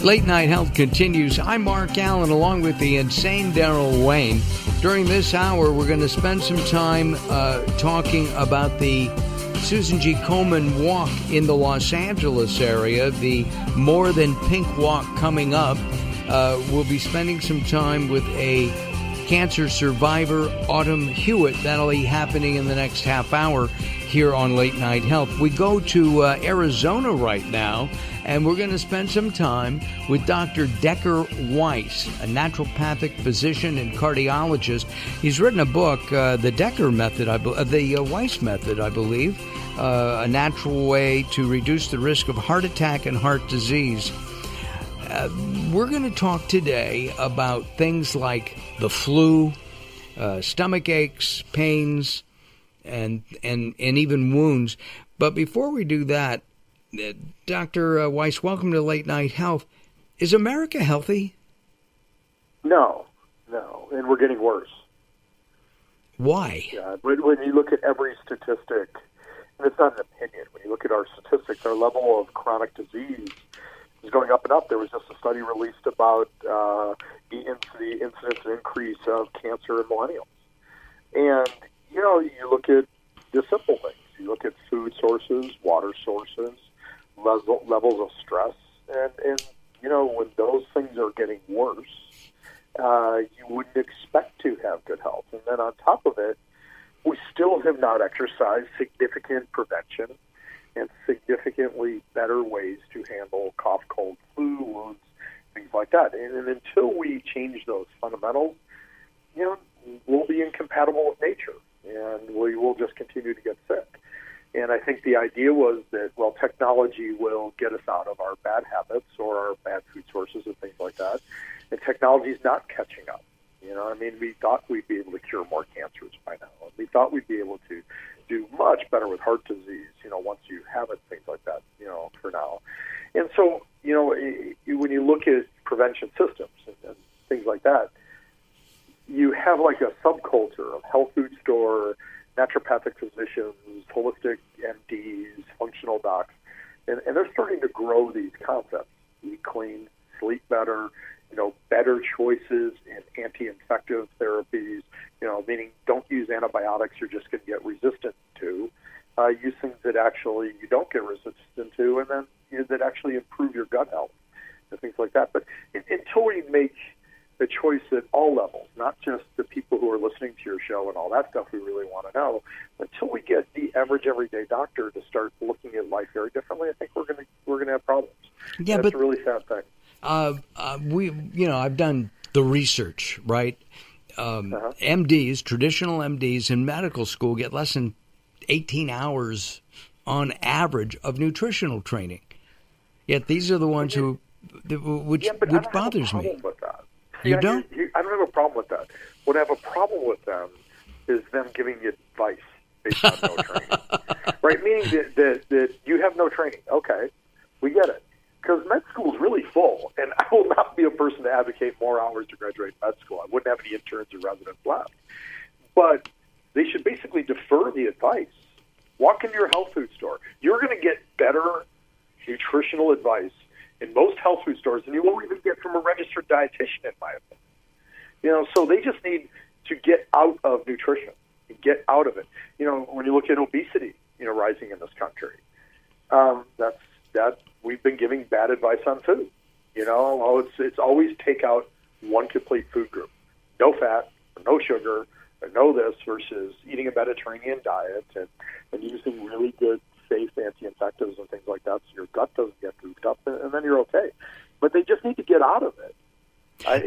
Late Night Health continues. I'm Mark Alyn, along with the insane Daryl Wayne. During this hour, we're going to spend some time talking about the Susan G. Komen Walk in the Los Angeles area, the More Than Pink Walk coming up. We'll be spending some time with a cancer survivor, Autumn Hewitt. That'll be happening in the next half hour here on Late Night Health. We go to Arizona right now, and we're going to spend some time with Dr. Decker Weiss, a naturopathic physician and cardiologist. He's written a book, the Decker Method, the Weiss Method, I believe, a natural way to reduce the risk of heart attack and heart disease. We're going to talk today about things like the flu, stomach aches, pains, and even wounds. But before we do that, Dr. Weiss, welcome to Late Night Health. Is America healthy? No, and we're getting worse. Why? Yeah, when you look at every statistic, and it's not an opinion, when you look at our statistics, our level of chronic disease is going up and up. There was just a study released about the incidence and increase of cancer in millennials. And, you look at the simple things. You look at food sources, water sources, levels of stress, and when those things are getting worse, you wouldn't expect to have good health. And then on top of it, we still have not exercised significant prevention and significantly better ways to handle cough, cold, flu, wounds, things like that. And until we change those fundamentals, we'll be incompatible with nature, and we will just continue to get sick. And I think the idea was that, technology will get us out of our bad habits or our bad food sources and things like that. And technology is not catching up. We thought we'd be able to cure more cancers by now. We thought we'd be able to do much better with heart disease, once you have it, things like that, for now. And so, when you look at prevention systems and things like that, you have like a subculture of health food store, naturopathic physicians, holistic MDs, functional docs, and they're starting to grow these concepts. Eat clean, sleep better, better choices in anti-infective therapies, meaning don't use antibiotics you're just going to get resistant to. Use things that actually you don't get resistant to, and then that actually improve your gut health and things like that. But until we make the choice at all levels, not just the people who are listening to your show and all that stuff we really want to know, until we get the average everyday doctor to start looking at life very differently, I think we're going to have problems. Yeah, that's a really sad thing. I've done the research, right? MDs, traditional MDs in medical school get less than 18 hours on average of nutritional training. Yet these are the ones which bothers me. With that. You don't? I don't have a problem with that. What I have a problem with them is them giving you advice based on no training. Right? Meaning that you have no training. Okay, we get it. Because med school is really full, and I will not be a person to advocate more hours to graduate med school. I wouldn't have any interns or residents left. But they should basically defer the advice. Walk into your health food store. You're going to get better nutritional advice in most health food stores than you will even get from a registered dietitian, in my opinion. So they just need to get out of nutrition and get out of it. When you look at obesity, rising in this country, that we've been giving bad advice on food. It's always take out one complete food group. No fat, or no sugar, or no this, versus eating a Mediterranean diet and using really good, safe anti-infectives and things like that so your gut doesn't get goofed up, and then you're okay. But they just need to get out of it. I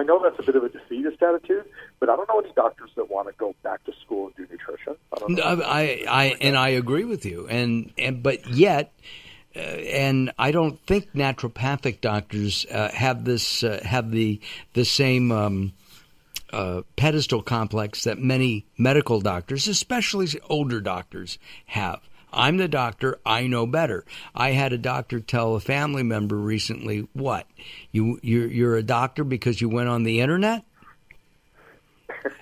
know that's a bit of a defeatist attitude, but I don't know any doctors that want to go back to school and do nutrition. I agree with you, but yet, and I don't think naturopathic doctors have the same pedestal complex that many medical doctors, especially older doctors, have. I'm the doctor. I know better. I had a doctor tell a family member recently, "What? You're a doctor because you went on the internet?"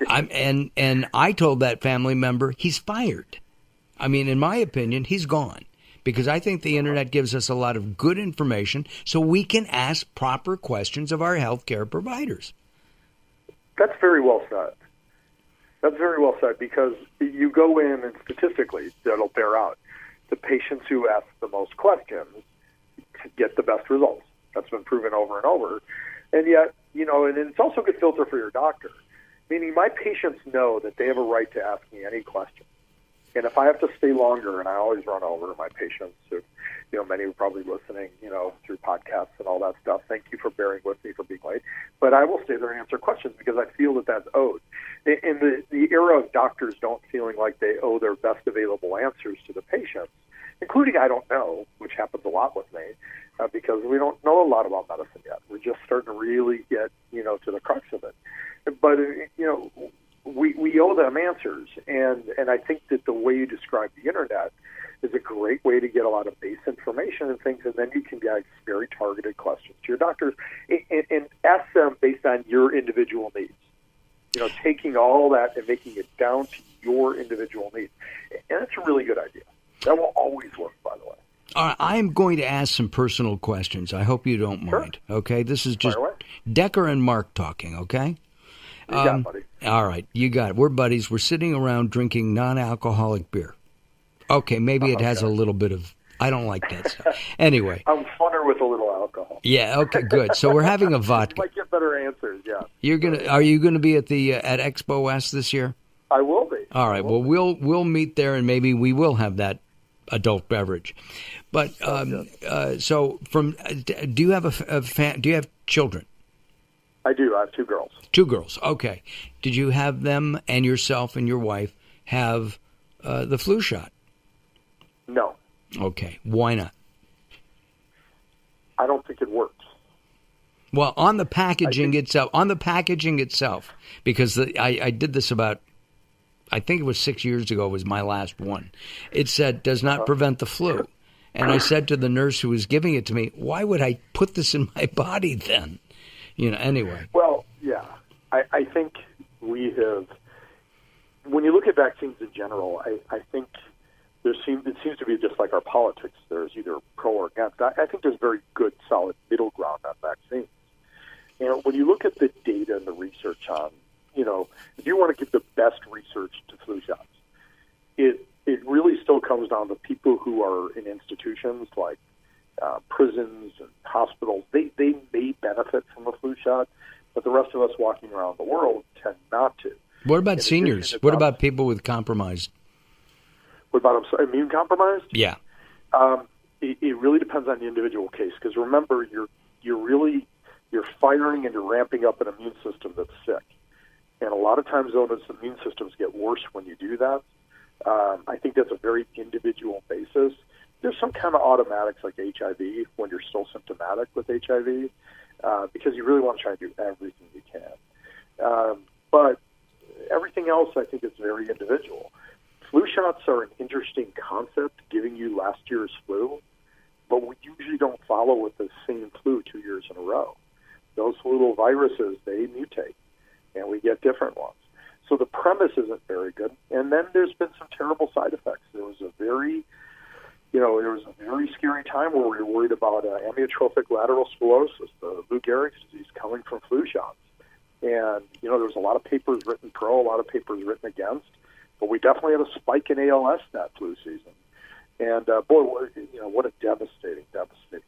And I told that family member he's fired. I mean, in my opinion, he's gone because I think the internet gives us a lot of good information so we can ask proper questions of our healthcare providers. That's very well said. That's very well said, because you go in and statistically that'll bear out. The patients who ask the most questions get the best results. That's been proven over and over. And yet, and it's also a good filter for your doctor. Meaning my patients know that they have a right to ask me any question. And if I have to stay longer, and I always run over my patients, who, many are probably listening, through podcasts and all that stuff. Thank you for bearing with me for being late. But I will stay there and answer questions because I feel that that's owed. In the era of doctors don't feeling like they owe their best available answers to the patients, including I don't know, which happens a lot with me, because we don't know a lot about medicine yet. We're just starting to really get, to the crux of it. But, we owe them answers. And I think that the way you describe the internet is a great way to get a lot of base information and things, and then you can ask very targeted questions to your doctors and ask them based on your individual needs. Taking all that and making it down to your individual needs. And that's a really good idea. That will always work, by the way. All right, I am going to ask some personal questions. I hope you don't mind. Okay, this is just Decker and Mark talking, okay? You got it, buddy. All right, you got it. We're buddies. We're sitting around drinking non-alcoholic beer. Okay, maybe it has a little bit of, I don't like that stuff. Anyway. I'm funner with a little alcohol. Yeah, okay, good. So we're having a vodka. You might get better answers, yeah. Are you gonna be at Expo West this year? I will be. All right, well we'll meet there, and maybe we will have that adult beverage. But so do you have do you have children? I do. I have 2 girls. 2 girls. Okay. Did you have them and yourself and your wife have the flu shot? No. Okay. Why not? I don't think it works. Well, on the packaging itself, because I did this about, I think it was 6 years ago was my last one. It said, does not prevent the flu. And I said to the nurse who was giving it to me, why would I put this in my body then? Anyway. Well, yeah. I think we have, when you look at vaccines in general, I think it seems to be just like our politics. There's either pro or against. I think there's very good, solid middle ground on vaccines. When you look at the data and the research on, if you want to give the best research to flu shots, it really still comes down to people who are in institutions like prisons and hospitals. They may benefit from a flu shot, but the rest of us walking around the world tend not to. What about seniors? What about people with compromised? What about immune compromised? Yeah. It really depends on the individual case, because remember, you're firing and you're ramping up an immune system that's sick. And a lot of times, though, those immune systems get worse when you do that. I think that's a very individual basis. There's some kind of automatics like HIV when you're still symptomatic with HIV, because you really want to try and do everything you can. But everything else, I think, is very individual. Flu shots are an interesting concept, giving you last year's flu, but we usually don't follow with the same flu 2 years in a row. Those little viruses, they mutate, and we get different ones. So the premise isn't very good. And then there's been some terrible side effects. There was a very scary time where we were worried about amyotrophic lateral sclerosis, the Lou Gehrig's disease, coming from flu shots. And, there was a lot of papers written pro, a lot of papers written against. But we definitely had a spike in ALS that flu season. And, what a devastating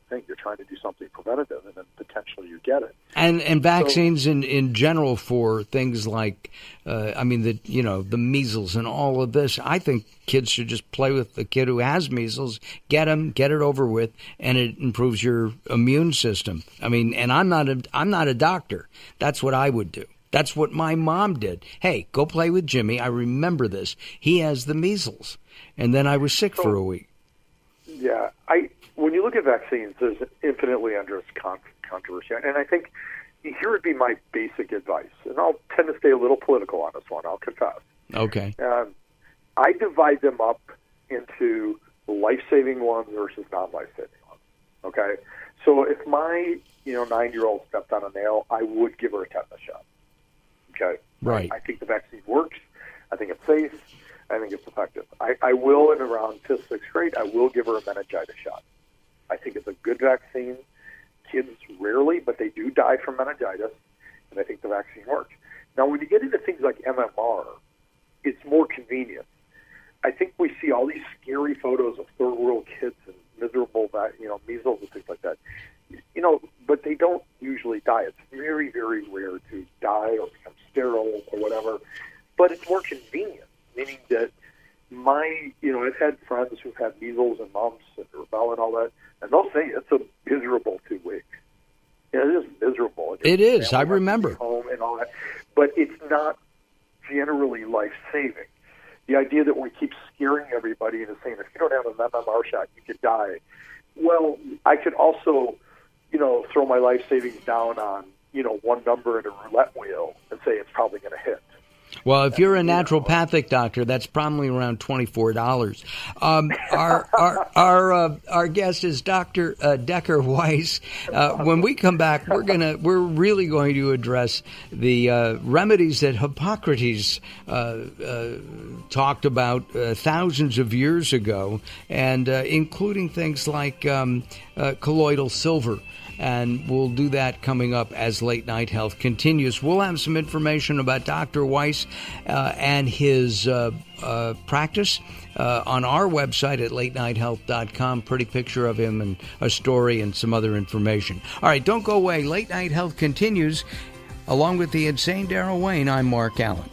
thing. You're trying to do something preventative, and then potentially you get it. And vaccines in general for things like, the measles and all of this. I think kids should just play with the kid who has measles, get it over with, and it improves your immune system. And I'm not a doctor. That's what I would do. That's what my mom did. Hey, go play with Jimmy. I remember this. He has the measles. And then I was sick for a week. Yeah. When you look at vaccines, there's infinitely endless controversy. And I think here would be my basic advice. And I'll tend to stay a little political on this one, I'll confess. Okay. I divide them up into life-saving ones versus non-life-saving ones. Okay? So if my 9-year-old stepped on a nail, I would give her a tetanus shot. Okay. Right. I think the vaccine works. I think it's safe. I think it's effective. I will, in around 5th, 6th grade, I will give her a meningitis shot. I think it's a good vaccine. Kids rarely, but they do die from meningitis, and I think the vaccine works. Now, when you get into things like MMR, it's more convenient. I think we see all these scary photos of third world kids and miserable, measles and things like that. But they don't usually die. It's very, very rare to die or become sterile or whatever. But it's more convenient, meaning that I've had friends who've had measles and mumps and rubella and all that, and they'll say it's a miserable 2 weeks. It is miserable. It is. I remember. Home and all that, but it's not generally life-saving. The idea that we keep scaring everybody into saying, if you don't have an MMR shot, you could die. Well, I could also, throw my life savings down on, one number in a roulette wheel and say it's probably going to hit. Well, if you're a naturopathic doctor, that's probably around $24. Our guest is Dr. Decker Weiss. When we come back, we're really going to address the remedies that Hippocrates talked about thousands of years ago, and including things like colloidal silver. And we'll do that coming up as Late Night Health continues. We'll have some information about Dr. Weiss and his practice on our website at latenighthealth.com. Pretty picture of him and a story and some other information. All right, don't go away. Late Night Health continues. Along with the insane Daryl Wayne, I'm Mark Alyn.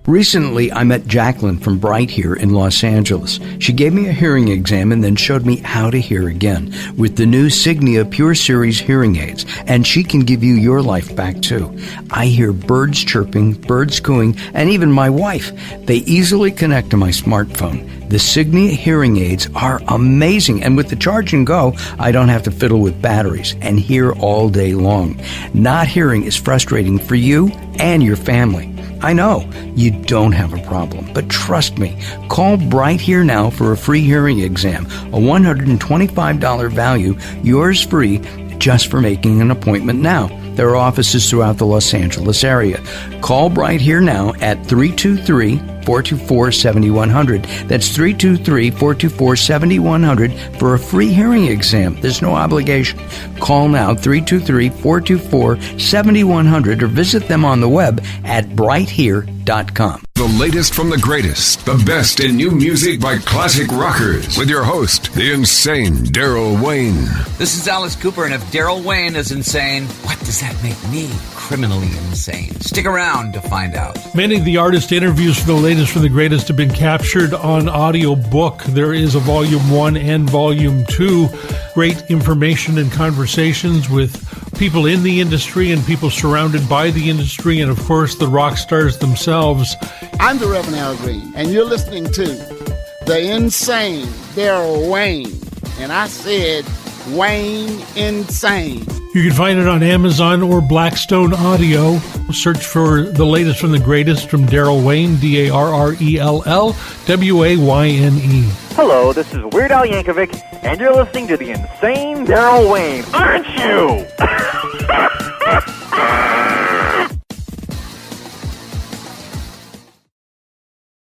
Recently, I met Jacqueline from Bright here in Los Angeles. She gave me a hearing exam and then showed me how to hear again with the new Signia Pure Series hearing aids, and she can give you your life back too. I hear birds chirping, birds cooing, and even my wife. They easily connect to my smartphone. The Signia hearing aids are amazing, and with the charge and go, I don't have to fiddle with batteries and hear all day long. Not hearing is frustrating for you and your family. I know you don't have a problem, but trust me, call Bright Here now for a free hearing exam, a $125 value, yours free, just for making an appointment now. There are offices throughout the Los Angeles area. Call Bright Here now at 323-424-7100. That's 323-424-7100 for a free hearing exam. There's no obligation. Call now, 323-424-7100, or visit them on the web at brighthere.com. The latest from the greatest, the best in new music by classic rockers, with your host, the insane Daryl Wayne. This is Alice Cooper, and if Daryl Wayne is insane, what does that make me? Criminally insane. Stick around to find out. Many of the artist interviews for the latest from the greatest have been captured on audio book. There is a Volume 1 and Volume 2. Great information and conversations with people in the industry and people surrounded by the industry, and of course the rock stars themselves. I'm the Reverend Al Green, and you're listening to the insane Daryl Wayne. And I said Wayne Insane. You can find it on Amazon or Blackstone Audio. Search for the latest from the greatest from Daryl Wayne, DARRELL WAYNE. Hello, this is Weird Al Yankovic, and you're listening to the insane Daryl Wayne, aren't you?